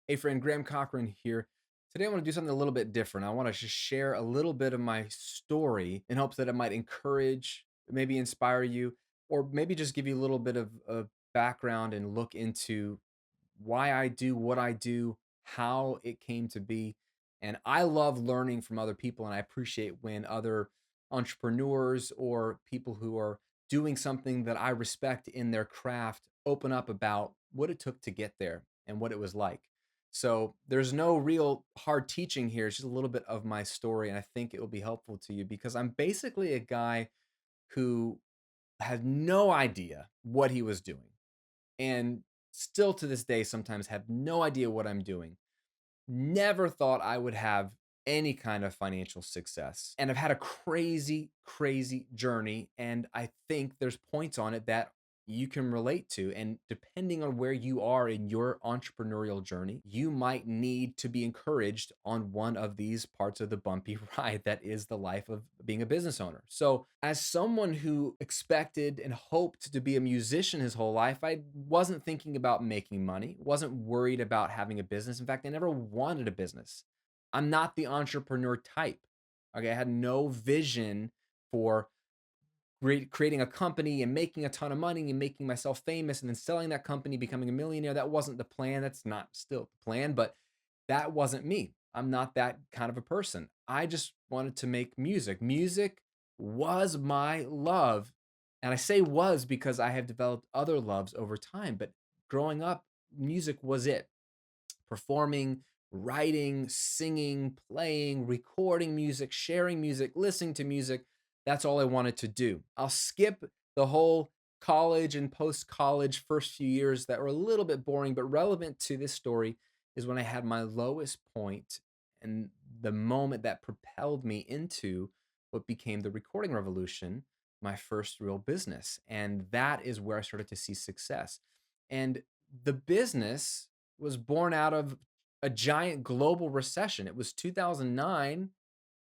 Hey friend, Graham Cochrane here. Today I want to do something a little bit different. I want to just share a little bit of my story in hopes that it might encourage, maybe inspire you, or maybe just give you a little bit of background and look into why I do what I do, how it came to be. And I love learning from other people, and I appreciate when other entrepreneurs or people who are doing something that I respect in their craft open up about what it took to get there and what it was like. So there's no real hard teaching here. It's just a little bit of my story, and I think it will be helpful to you because I'm basically a guy who had no idea what he was doing and still to this day sometimes have no idea what I'm doing. Never thought I would have any kind of financial success. And I've had a crazy, crazy journey. And I think there's points on it that you can relate to. And depending on where you are in your entrepreneurial journey, you might need to be encouraged on one of these parts of the bumpy ride that is the life of being a business owner. So, as someone who expected and hoped to be a musician his whole life, I wasn't thinking about making money, wasn't worried about having a business. In fact, I never wanted a business. I'm not the entrepreneur type. Okay, I had no vision for creating a company and making a ton of money and making myself famous and then selling that company, becoming a millionaire. That wasn't the plan. That's not still the plan, but that wasn't me. I'm not that kind of a person. I just wanted to make music. Music was my love. And I say was because I have developed other loves over time, but growing up, music was it. Performing, writing, singing, playing, recording music, sharing music, listening to music. That's all I wanted to do. I'll skip the whole college and post college first few years that were a little bit boring, but relevant to this story is when I had my lowest point and the moment that propelled me into what became the recording revolution, my first real business. And that is where I started to see success. And the business was born out of a giant global recession. It was 2009.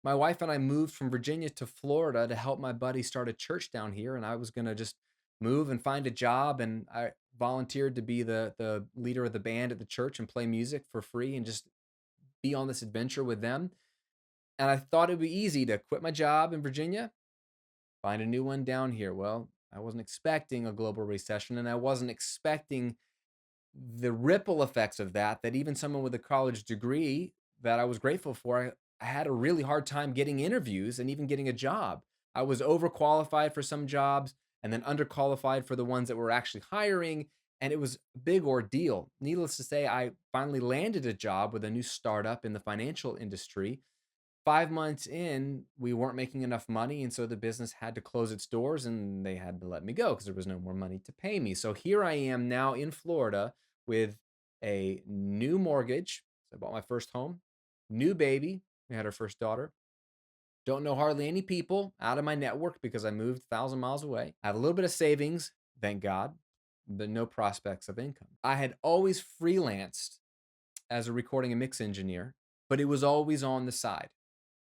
My wife and I moved from Virginia to Florida to help my buddy start a church down here, and I was going to just move and find a job, and I volunteered to be the leader of the band at the church and play music for free and just be on this adventure with them. And I thought it would be easy to quit my job in Virginia, find a new one down here. Well, I wasn't expecting a global recession, and I wasn't expecting the ripple effects of that, that even someone with a college degree that I was grateful for, I had a really hard time getting interviews and even getting a job. I was overqualified for some jobs and then underqualified for the ones that were actually hiring. And it was a big ordeal. Needless to say, I finally landed a job with a new startup in the financial industry. 5 months in, we weren't making enough money. And so the business had to close its doors and they had to let me go because there was no more money to pay me. So here I am now in Florida with a new mortgage. So I bought my first home, new baby. We had our first daughter. Don't know hardly any people out of my network because I moved 1,000 miles away. I have a little bit of savings, thank God, but no prospects of income. I had always freelanced as a recording and mix engineer, but it was always on the side.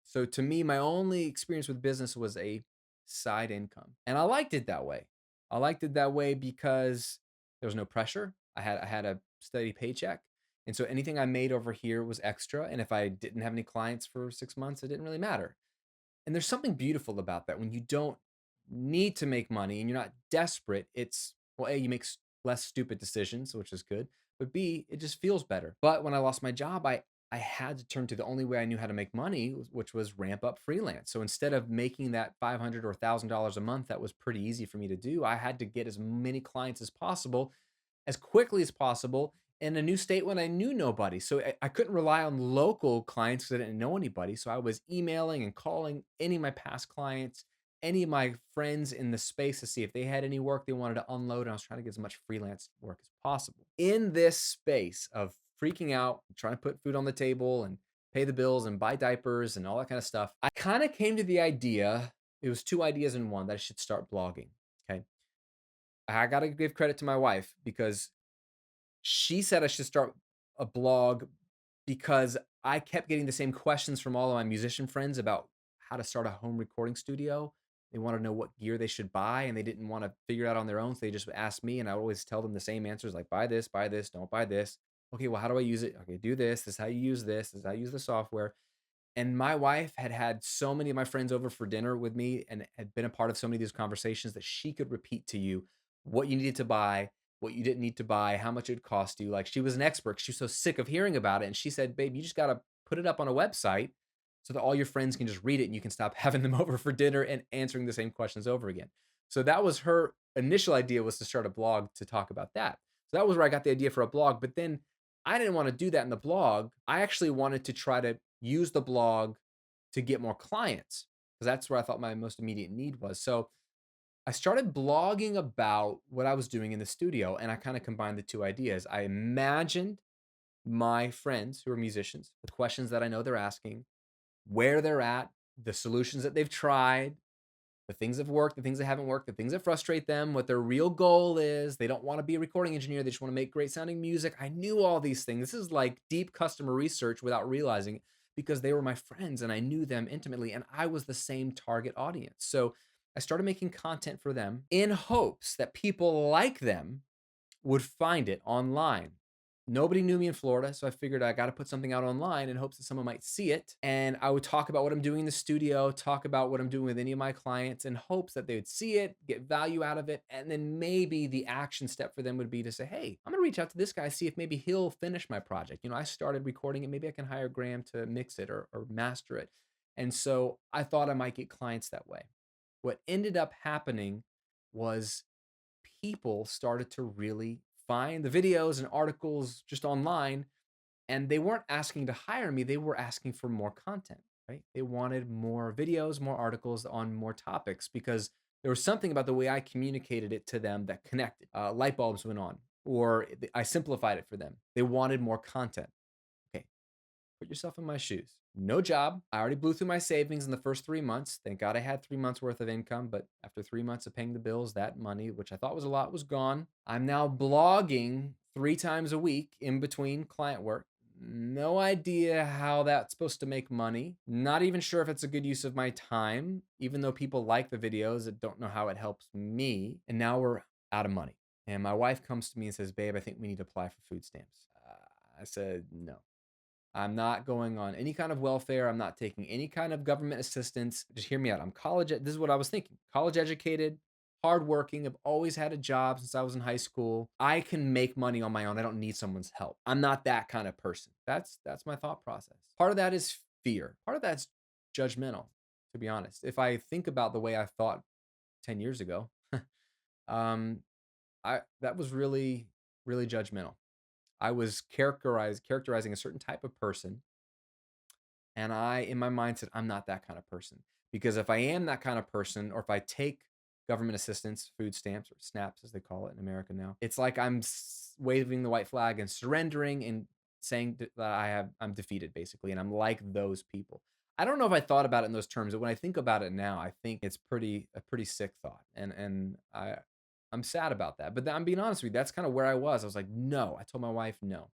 So to me, my only experience with business was a side income. And I liked it that way. I liked it that way because there was no pressure. I had a steady paycheck. And so anything I made over here was extra. And if I didn't have any clients for 6 months, it didn't really matter. And there's something beautiful about that when you don't need to make money and you're not desperate. It's, well, A, you make less stupid decisions, which is good, but B, it just feels better. But when I lost my job, I had to turn to the only way I knew how to make money, which was ramp up freelance. So instead of making that 500 or $1,000 a month, that was pretty easy for me to do. I had to get as many clients as possible, as quickly as possible, in a new state when I knew nobody. So I couldn't rely on local clients because I didn't know anybody. So I was emailing and calling any of my past clients, any of my friends in the space to see if they had any work they wanted to unload. And I was trying to get as much freelance work as possible. In this space of freaking out, trying to put food on the table and pay the bills and buy diapers and all that kind of stuff, I kind of came to the idea, it was two ideas in one, that I should start blogging. Okay. I got to give credit to my wife because she said I should start a blog because I kept getting the same questions from all of my musician friends about how to start a home recording studio. They want to know what gear they should buy and they didn't want to figure it out on their own. So they just asked me, and I would always tell them the same answers like buy this, don't buy this. Okay, well, how do I use it? Okay, do this. This is how you use this. This is how you use the software. And my wife had had so many of my friends over for dinner with me and had been a part of so many of these conversations that she could repeat to you what you needed to buy, what you didn't need to buy, how much it would cost you. Like she was an expert. She was so sick of hearing about it. And she said, babe, you just got to put it up on a website so that all your friends can just read it and you can stop having them over for dinner and answering the same questions over again. So that was her initial idea, was to start a blog to talk about that. So that was where I got the idea for a blog. But then I didn't want to do that in the blog. I actually wanted to try to use the blog to get more clients because that's where I thought my most immediate need was. So I started blogging about what I was doing in the studio and I kind of combined the two ideas. I imagined my friends who are musicians, the questions that I know they're asking, where they're at, the solutions that they've tried, the things that have worked, the things that haven't worked, the things that frustrate them, what their real goal is. They don't want to be a recording engineer. They just want to make great sounding music. I knew all these things. This is like deep customer research without realizing it because they were my friends and I knew them intimately and I was the same target audience. So I started making content for them in hopes that people like them would find it online. Nobody knew me in Florida, so I figured I got to put something out online in hopes that someone might see it. And I would talk about what I'm doing in the studio, talk about what I'm doing with any of my clients in hopes that they would see it, get value out of it. And then maybe the action step for them would be to say, hey, I'm going to reach out to this guy, see if maybe he'll finish my project. I started recording it. Maybe I can hire Graham to mix it or master it. And so I thought I might get clients that way. What ended up happening was people started to really find the videos and articles just online and they weren't asking to hire me, they were asking for more content, right? They wanted more videos, more articles on more topics because there was something about the way I communicated it to them that connected. Light bulbs went on, or I simplified it for them. They wanted more content. Okay, put yourself in my shoes. No job. I already blew through my savings in the first 3 months. Thank God I had 3 months worth of income. But after 3 months of paying the bills, that money, which I thought was a lot, was gone. I'm now blogging 3 times a week in between client work. No idea how that's supposed to make money. Not even sure if it's a good use of my time, even though people like the videos. I don't know how it helps me. And now we're out of money. And my wife comes to me and says, babe, I think we need to apply for food stamps. I said, no. I'm not going on any kind of welfare. I'm not taking any kind of government assistance. Just hear me out. This is what I was thinking. College educated, hardworking. I've always had a job since I was in high school. I can make money on my own. I don't need someone's help. I'm not that kind of person. That's my thought process. Part of that is fear. Part of that's judgmental, to be honest. If I think about the way I thought 10 years ago, um, I that was really, really judgmental. I was characterizing a certain type of person, and I, in my mind, said, I'm not that kind of person. Because if I am that kind of person, or if I take government assistance, food stamps, or SNAPs as they call it in America now, it's like I'm waving the white flag and surrendering and saying that I'm defeated basically, and I'm like those people. I don't know if I thought about it in those terms, but when I think about it now, I think it's a pretty sick thought, and I'm sad about that. But I'm being honest with you, that's kind of where I was. I was like, no. I told my wife no.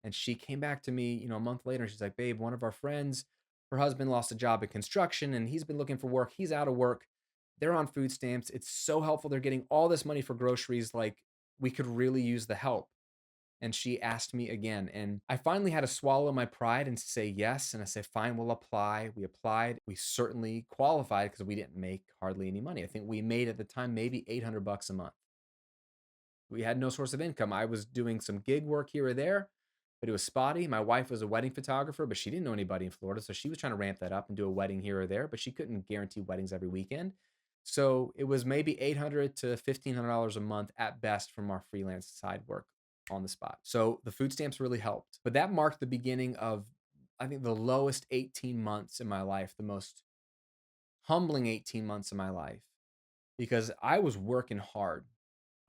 And she came back to me, a month later. And she's like, babe, one of our friends, her husband lost a job in construction and he's been looking for work. He's out of work. They're on food stamps. It's so helpful. They're getting all this money for groceries. Like, we could really use the help. And she asked me again. And I finally had to swallow my pride and say yes. And I said, fine, we'll apply. We applied. We certainly qualified because we didn't make hardly any money. I think we made at the time maybe $800 a month. We had no source of income. I was doing some gig work here or there, but it was spotty. My wife was a wedding photographer, but she didn't know anybody in Florida. So she was trying to ramp that up and do a wedding here or there, but she couldn't guarantee weddings every weekend. So it was maybe $800 to $1,500 a month at best from our freelance side work on the spot. So the food stamps really helped. But that marked the beginning of, I think, the lowest 18 months in my life, the most humbling 18 months of my life, because I was working hard.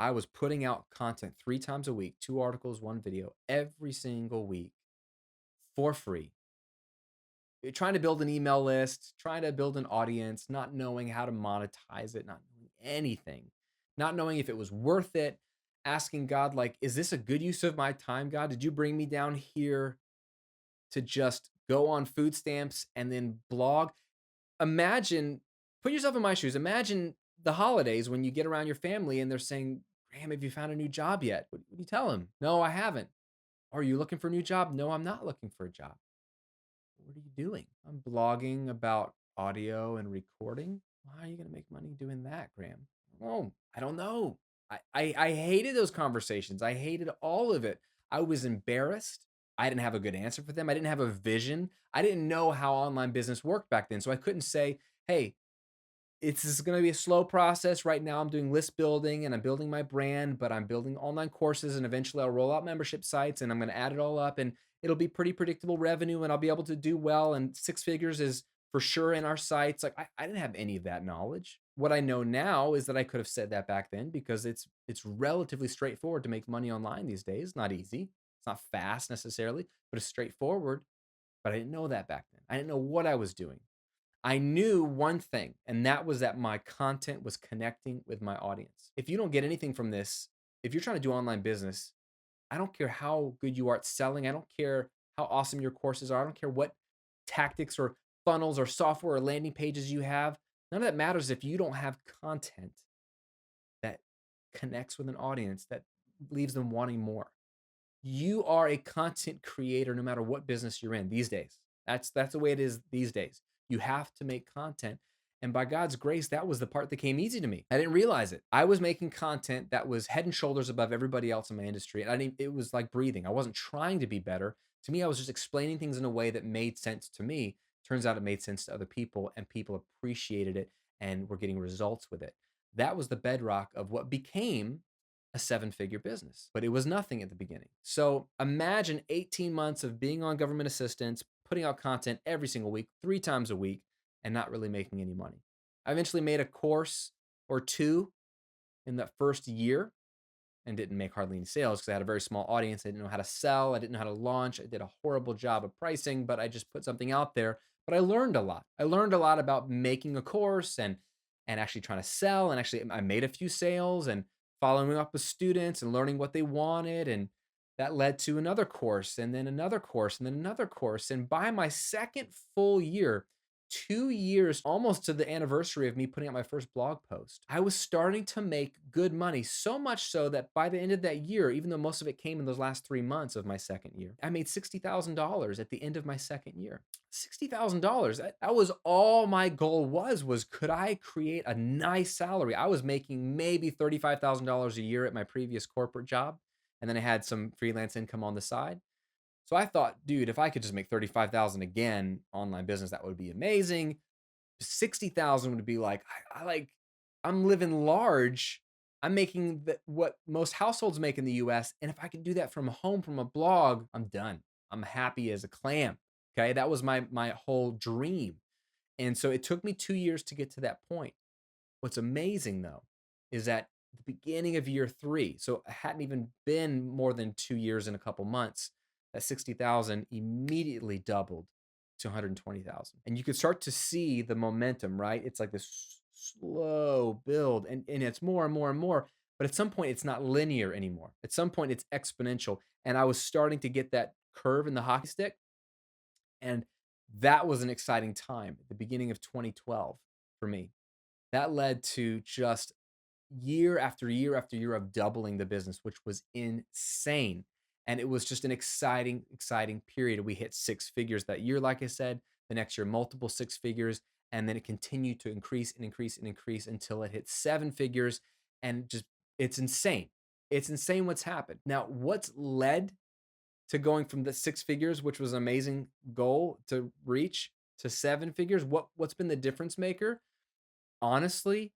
I was putting out content 3 times a week, 2 articles, 1 video, every single week for free. Trying to build an email list, trying to build an audience, not knowing how to monetize it, not knowing anything, not knowing if it was worth it, asking God, like, is this a good use of my time, God? Did you bring me down here to just go on food stamps and then blog? Imagine, put yourself in my shoes. Imagine the holidays when you get around your family and they're saying, Graham, have you found a new job yet? What do you tell them? No, I haven't. Are you looking for a new job? No, I'm not looking for a job. What are you doing? I'm blogging about audio and recording. How are you going to make money doing that, Graham? Oh, I don't know. I hated those conversations. I hated all of it. I was embarrassed. I didn't have a good answer for them. I didn't have a vision. I didn't know how online business worked back then. So I couldn't say, hey, it's just going to be a slow process. Right now, I'm doing list building and I'm building my brand, but I'm building online courses and eventually I'll roll out membership sites and I'm going to add it all up and it'll be pretty predictable revenue and I'll be able to do well. And six figures is for sure in our sites. Like I didn't have any of that knowledge. What I know now is that I could have said that back then because it's relatively straightforward to make money online these days. Not easy. It's not fast necessarily, but it's straightforward. But I didn't know that back then. I didn't know what I was doing. I knew one thing, and that was that my content was connecting with my audience. If you don't get anything from this, if you're trying to do online business, I don't care how good you are at selling. I don't care how awesome your courses are. I don't care what tactics or funnels or software or landing pages you have. None of that matters if you don't have content that connects with an audience that leaves them wanting more. You are a content creator no matter what business you're in these days. That's the way it is these days. You have to make content. And by God's grace, that was the part that came easy to me. I didn't realize it. I was making content that was head and shoulders above everybody else in my industry. And it was like breathing. I wasn't trying to be better. To me, I was just explaining things in a way that made sense to me. Turns out it made sense to other people and people appreciated it and were getting results with it. That was the bedrock of what became a seven-figure business, but it was nothing at the beginning. So imagine 18 months of being on government assistance, putting out content every single week, 3 times a week, and not really making any money. I eventually made a course or two in that first year and didn't make hardly any sales because I had a very small audience. I didn't know how to sell. I didn't know how to launch. I did a horrible job of pricing, but I just put something out there. But I learned a lot. I learned a lot about making a course and actually trying to sell. And actually, I made a few sales and following up with students and learning what they wanted. And that led to another course and then another course and then another course. And by my second full year, 2 years, almost to the anniversary of me putting out my first blog post, I was starting to make good money. So much so that by the end of that year, even though most of it came in those last 3 months of my second year, I made $60,000 at the end of my second year. $60,000. That was all my goal was could I create a nice salary? I was making maybe $35,000 a year at my previous corporate job. And then I had some freelance income on the side. So I thought, dude, if I could just make 35,000 again online business, that would be amazing. 60,000 would be like, I'm living large. I'm making what most households make in the US. And if I could do that from home, from a blog, I'm done. I'm happy as a clam. Okay. That was my whole dream. And so it took me 2 years to get to that point. What's amazing though is that the beginning of year three, so it hadn't even been more than 2 years and a couple months, that 60,000 immediately doubled to 120,000. And you could start to see the momentum, right? It's like this slow build and it's more and more and more. But at some point, it's not linear anymore. At some point, it's exponential. And I was starting to get that curve in the hockey stick. And that was an exciting time at the beginning of 2012 for me. That led to just year after year after year of doubling the business, which was insane. And it was just an exciting, exciting period. We hit six figures that year, like I said, the next year, multiple six figures. And then it continued to increase and increase and increase until it hit seven figures. And just, it's insane. It's insane what's happened. Now, what's led to going from the six figures, which was an amazing goal to reach, to seven figures? What's been the difference maker? Honestly,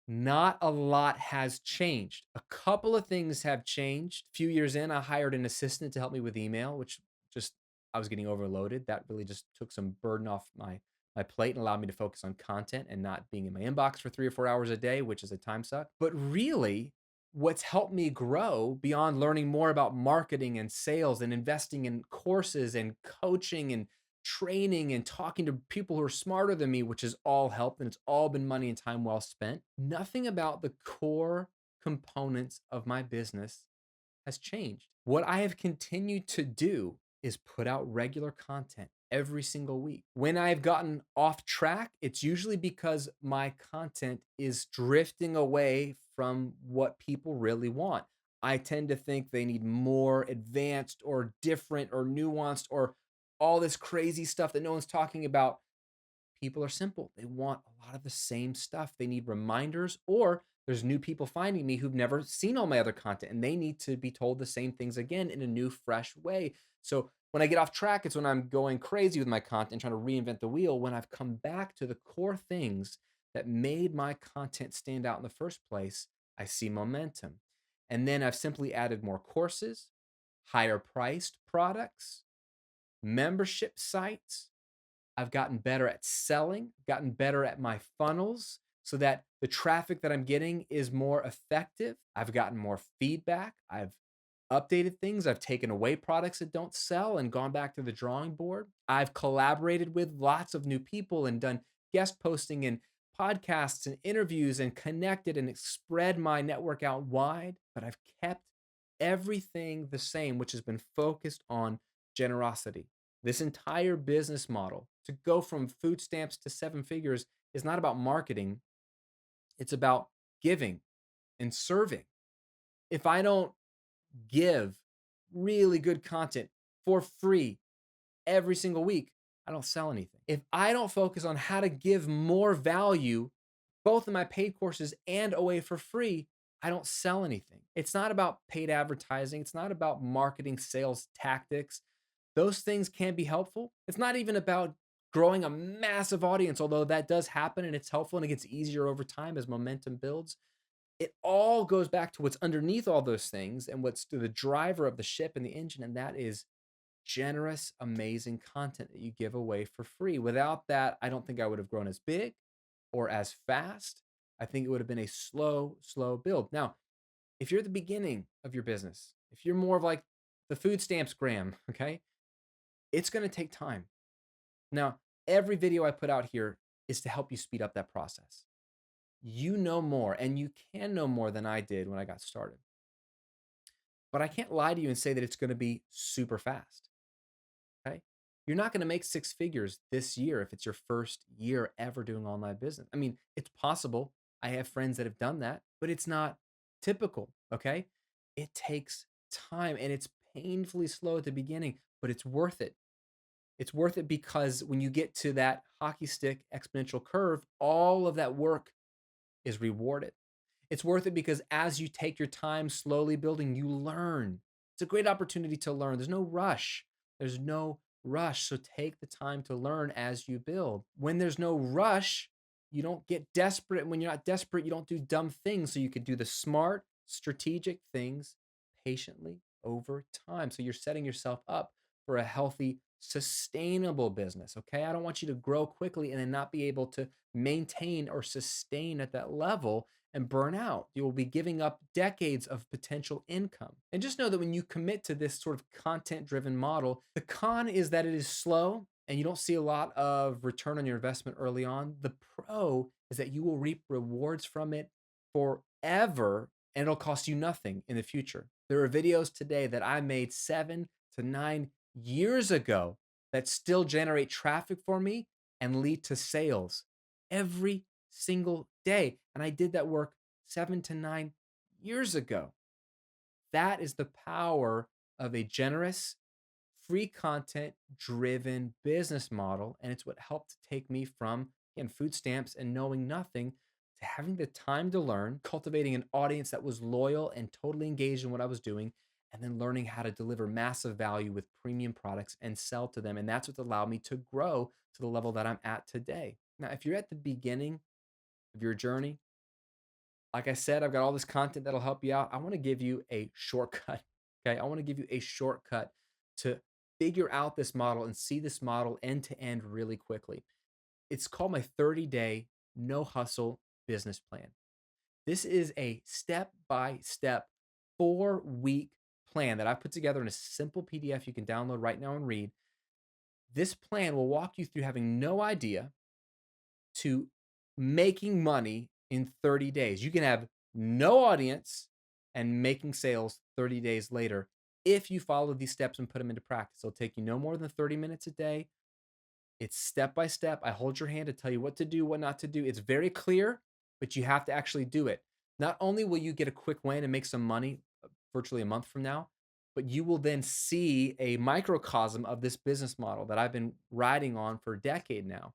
not a lot has changed. A couple of things have changed. A few years in, I hired an assistant to help me with email, which just I was getting overloaded. That really just took some burden off my plate and allowed me to focus on content and not being in my inbox for 3 or 4 hours a day, which is a time suck. But really, what's helped me grow beyond learning more about marketing and sales and investing in courses and coaching and training and talking to people who are smarter than me, which has all helped and it's all been money and time well spent. Nothing about the core components of my business has changed. What I have continued to do is put out regular content every single week. When I've gotten off track, it's usually because my content is drifting away from what people really want. I tend to think they need more advanced or different or nuanced or all this crazy stuff that no one's talking about. People are simple. They want a lot of the same stuff. They need reminders, or there's new people finding me who've never seen all my other content and they need to be told the same things again in a new, fresh way. So when I get off track, it's when I'm going crazy with my content, trying to reinvent the wheel. When I've come back to the core things that made my content stand out in the first place, I see momentum. And then I've simply added more courses, higher priced products, membership sites. I've gotten better at selling, gotten better at my funnels so that the traffic that I'm getting is more effective. I've gotten more feedback. I've updated things. I've taken away products that don't sell and gone back to the drawing board. I've collaborated with lots of new people and done guest posting and podcasts and interviews and connected and spread my network out wide. But I've kept everything the same, which has been focused on generosity. This entire business model to go from food stamps to seven figures is not about marketing, it's about giving and serving. If I don't give really good content for free every single week, I don't sell anything. If I don't focus on how to give more value, both in my paid courses and away for free, I don't sell anything. It's not about paid advertising. It's not about marketing sales tactics. Those things can be helpful. It's not even about growing a massive audience, although that does happen and it's helpful and it gets easier over time as momentum builds. It all goes back to what's underneath all those things and what's the driver of the ship and the engine, and that is generous, amazing content that you give away for free. Without that, I don't think I would have grown as big or as fast. I think it would have been a slow, slow build. Now, if you're at the beginning of your business, if you're more of like the food stamps Graham, okay, it's going to take time. Now, every video I put out here is to help you speed up that process. You know more and you can know more than I did when I got started. But I can't lie to you and say that it's going to be super fast. Okay. You're not going to make six figures this year if it's your first year ever doing online business. I mean, it's possible. I have friends that have done that, but it's not typical. Okay. It takes time and it's painfully slow at the beginning, but it's worth it. It's worth it because when you get to that hockey stick exponential curve, all of that work is rewarded. It's worth it because as you take your time slowly building, you learn. It's a great opportunity to learn. There's no rush. There's no rush. So take the time to learn as you build. When there's no rush, you don't get desperate. And when you're not desperate, you don't do dumb things. So you could do the smart, strategic things patiently over time. So you're setting yourself up for a healthy, sustainable business. Okay. I don't want you to grow quickly and then not be able to maintain or sustain at that level and burn out. You will be giving up decades of potential income. And just know that when you commit to this sort of content driven model, the con is that it is slow and you don't see a lot of return on your investment early on. The pro is that you will reap rewards from it forever and it'll cost you nothing in the future. There are videos today that I made 7 to 9 years ago that still generate traffic for me and lead to sales every single day. And I did that work 7 to 9 years ago. That is the power of a generous, free content driven business model. And it's what helped take me from, again, food stamps and knowing nothing to having the time to learn, cultivating an audience that was loyal and totally engaged in what I was doing, and then learning how to deliver massive value with premium products and sell to them. And that's what's allowed me to grow to the level that I'm at today. Now, if you're at the beginning of your journey, like I said, I've got all this content that'll help you out. I want to give you a shortcut. Okay. I want to give you a shortcut to figure out this model and see this model end to end really quickly. It's called my 30-day no hustle business plan. This is a step by step 4-week plan that I put together in a simple PDF you can download right now and read. This plan will walk you through having no idea to making money in 30 days. You can have no audience and making sales 30 days later if you follow these steps and put them into practice. It'll take you no more than 30 minutes a day. It's step by step. I hold your hand to tell you what to do, what not to do. It's very clear, but you have to actually do it. Not only will you get a quick win and make some money virtually a month from now, but you will then see a microcosm of this business model that I've been riding on for a decade now.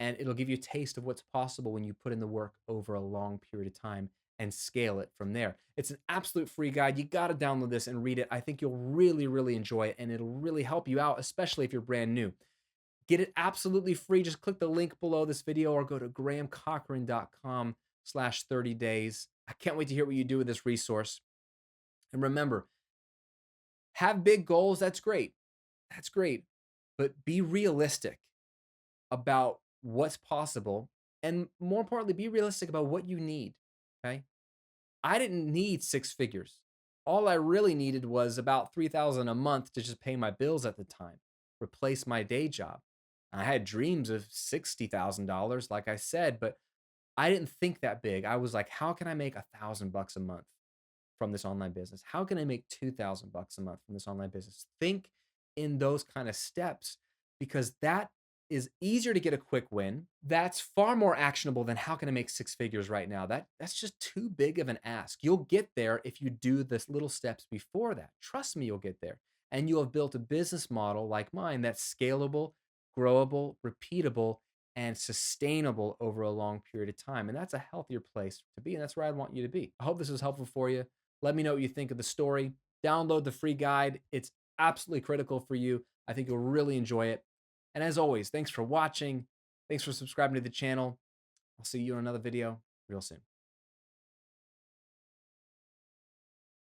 And it'll give you a taste of what's possible when you put in the work over a long period of time and scale it from there. It's an absolute free guide. You got to download this and read it. I think you'll really, really enjoy it, and it'll really help you out, especially if you're brand new. Get it absolutely free. Just click the link below this video or go to grahamcochrane.com/30 days. I can't wait to hear what you do with this resource. And remember, have big goals. That's great. That's great. But be realistic about what's possible. And more importantly, be realistic about what you need. Okay. I didn't need six figures. All I really needed was about 3,000 a month to just pay my bills at the time, replace my day job. I had dreams of $60,000, like I said, but I didn't think that big. I was like, how can I make $1,000 a month from this online business? How can I make 2,000 bucks a month from this online business? Think in those kind of steps, because that is easier to get a quick win. That's far more actionable than how can I make six figures right now? That's just too big of an ask. You'll get there if you do the little steps before that. Trust me, you'll get there. And you'll have built a business model like mine that's scalable, growable, repeatable, and sustainable over a long period of time. And that's a healthier place to be. And that's where I want you to be. I hope this was helpful for you. Let me know what you think of the story. Download the free guide. It's absolutely critical for you. I think you'll really enjoy it. And as always, thanks for watching. Thanks for subscribing to the channel. I'll see you in another video real soon.